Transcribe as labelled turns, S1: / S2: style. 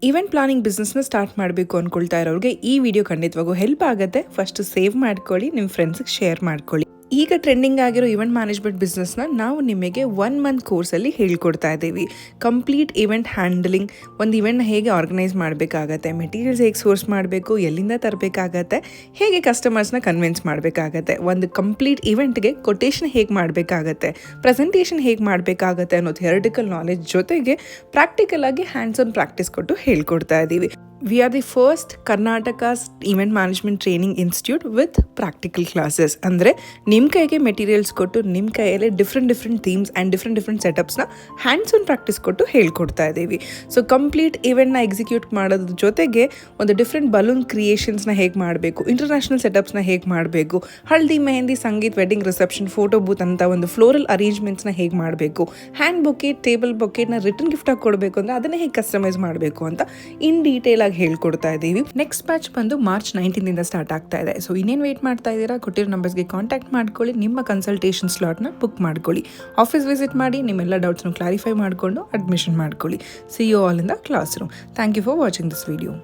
S1: Event planning ಬಿಸ್ನೆಸ್ನ start ಮಾಡಬೇಕು ಅಂದ್ಕೊಳ್ತಾ ಇರೋರಿಗೆ ಈ ವಿಡಿಯೋ ಖಂಡಿತವಾಗೂ ಹೆಲ್ಪ್ ಆಗುತ್ತೆ. ಫಸ್ಟ್ ಸೇವ್ ಮಾಡ್ಕೊಳ್ಳಿ, ನಿಮ್ಮ ಫ್ರೆಂಡ್ಸ್ಗೆ ಶೇರ್ ಮಾಡ್ಕೊಳ್ಳಿ. ಈಗ ಟ್ರೆಂಡಿಂಗ್ ಆಗಿರೋ ಇವೆಂಟ್ ಮ್ಯಾನೇಜ್ಮೆಂಟ್ ಬಿಸ್ನೆಸ್ನ ನಾವು ನಿಮಗೆ 1 ಮಂತ್ ಕೋರ್ಸಲ್ಲಿ ಹೇಳ್ಕೊಡ್ತಾ ಇದ್ದೀವಿ. ಕಂಪ್ಲೀಟ್ ಇವೆಂಟ್ ಹ್ಯಾಂಡಲಿಂಗ್, ಒಂದು ಇವೆಂಟ್ನ ಹೇಗೆ ಆರ್ಗನೈಸ್ ಮಾಡಬೇಕಾಗತ್ತೆ, ಮೆಟೀರಿಯಲ್ಸ್ ಹೇಗೆ ಸೋರ್ಸ್ ಮಾಡಬೇಕು, ಎಲ್ಲಿಂದ ತರಬೇಕಾಗತ್ತೆ, ಹೇಗೆ ಕಸ್ಟಮರ್ಸ್ನ ಕನ್ವಿನ್ಸ್ ಮಾಡಬೇಕಾಗತ್ತೆ, ಒಂದು ಕಂಪ್ಲೀಟ್ ಇವೆಂಟ್ಗೆ ಕೊಟೇಶನ್ ಹೇಗೆ ಮಾಡಬೇಕಾಗತ್ತೆ, ಪ್ರೆಸೆಂಟೇಷನ್ ಹೇಗೆ ಮಾಡಬೇಕಾಗತ್ತೆ ಅನ್ನೋ ಥಿಯರಿಟಿಕಲ್ ನಾಲೆಜ್ ಜೊತೆಗೆ ಪ್ರಾಕ್ಟಿಕಲ್ ಆಗಿ ಹ್ಯಾಂಡ್ಸ್ ಆನ್ ಪ್ರಾಕ್ಟೀಸ್ ಕೊಟ್ಟು ಹೇಳ್ಕೊಡ್ತಾ ಇದ್ದೀವಿ. We are the first Karnataka's event management training institute with practical classes. ಅಂದರೆ ನಿಮ್ಮ ಕೈಗೆ ಮೆಟೀರಿಯಲ್ಸ್ ಕೊಟ್ಟು ನಿಮ್ಮ ಕೈಯಲ್ಲೇ ಡಿಫ್ರೆಂಟ್ ಥೀಮ್ಸ್ ಆ್ಯಂಡ್ ಡಿಫ್ರೆಂಟ್ ಸೆಟಪ್ಸ್ನ ಹ್ಯಾಂಡ್ಸ್ ಆನ್ ಪ್ರಾಕ್ಟೀಸ್ ಕೊಟ್ಟು ಹೇಳ್ಕೊಡ್ತಾ ಇದ್ದೀವಿ. ಸೊ ಕಂಪ್ಲೀಟ್ ಇವೆಂಟ್ನ ಎಕ್ಸಿಕ್ಯೂಟ್ ಮಾಡೋದ್ರ ಜೊತೆಗೆ ಒಂದು ಡಿಫ್ರೆಂಟ್ ಬಲೂನ್ ಕ್ರಿಯೇಷನ್ಸ್ನ ಹೇಗೆ ಮಾಡಬೇಕು, ಇಂಟರ್ನ್ಯಾಷನಲ್ ಸೆಟಪ್ಸ್ನ ಹೇಗೆ ಮಾಡಬೇಕು, ಹಳದಿ ಮೆಹಂದಿ ಸಂಗೀತ್ ವೆಡ್ಡಿಂಗ್ ರಿಸೆಪ್ಷನ್ ಫೋಟೋ ಬೂತ್ ಅಂತ ಒಂದು ಫ್ಲೋರಲ್ ಅರೇಂಜ್ಮೆಂಟ್ಸ್ನ ಹೇಗೆ ಮಾಡಬೇಕು, ಹ್ಯಾಂಡ್ ಬೊಕೆಟ್ ಟೇಬಲ್ ಬೊಕೆಟ್ನ ರಿಟರ್ನ್ ಗಿಫ್ಟಾಗಿ ಕೊಡಬೇಕು ಅಂದರೆ ಅದನ್ನೇ ಹೇಗೆ ಕಸ್ಟಮೈಸ್ ಮಾಡಬೇಕು ಅಂತ ಇನ್ ಡೀಟೇಲ್ ಆಗಿ ಹೇಳ್ಕೊಡ್ತಾ ಇದ್ದೀವಿ. ನೆಕ್ಸ್ಟ್ ಬ್ಯಾಚ್ ಬಂದು ಮಾರ್ಚ್ 19 ಸ್ಟಾರ್ಟ್ ಆಗ್ತಾ ಇದೆ. ಸೊ ಇನ್ನೇನು ವೇಟ್ ಮಾಡ್ತಾ ಇದ್ದೀರಾ? ಕೊಟ್ಟಿರೋ ನಂಬರ್ಸ್ಗೆ ಕಾಂಟ್ಯಾಕ್ಟ್ ಮಾಡ್ಕೊಳ್ಳಿ, ನಿಮ್ಮ ಕನ್ಸಲ್ಟೇಷನ್ ಸ್ಲಾಟ್ನ ಬುಕ್ ಮಾಡ್ಕೊಳ್ಳಿ, ಆಫೀಸ್ ವಿಸಿಟ್ ಮಾಡಿ ನಿಮ್ಮೆಲ್ಲ ಡೌಟ್ಸ್ನ ಕ್ಲಾರಿಫೈ ಮಾಡಿಕೊಂಡು ಅಡ್ಮಿಷನ್ ಮಾಡ್ಕೊಳ್ಳಿ. See you all in the classroom. Thank you for watching this video.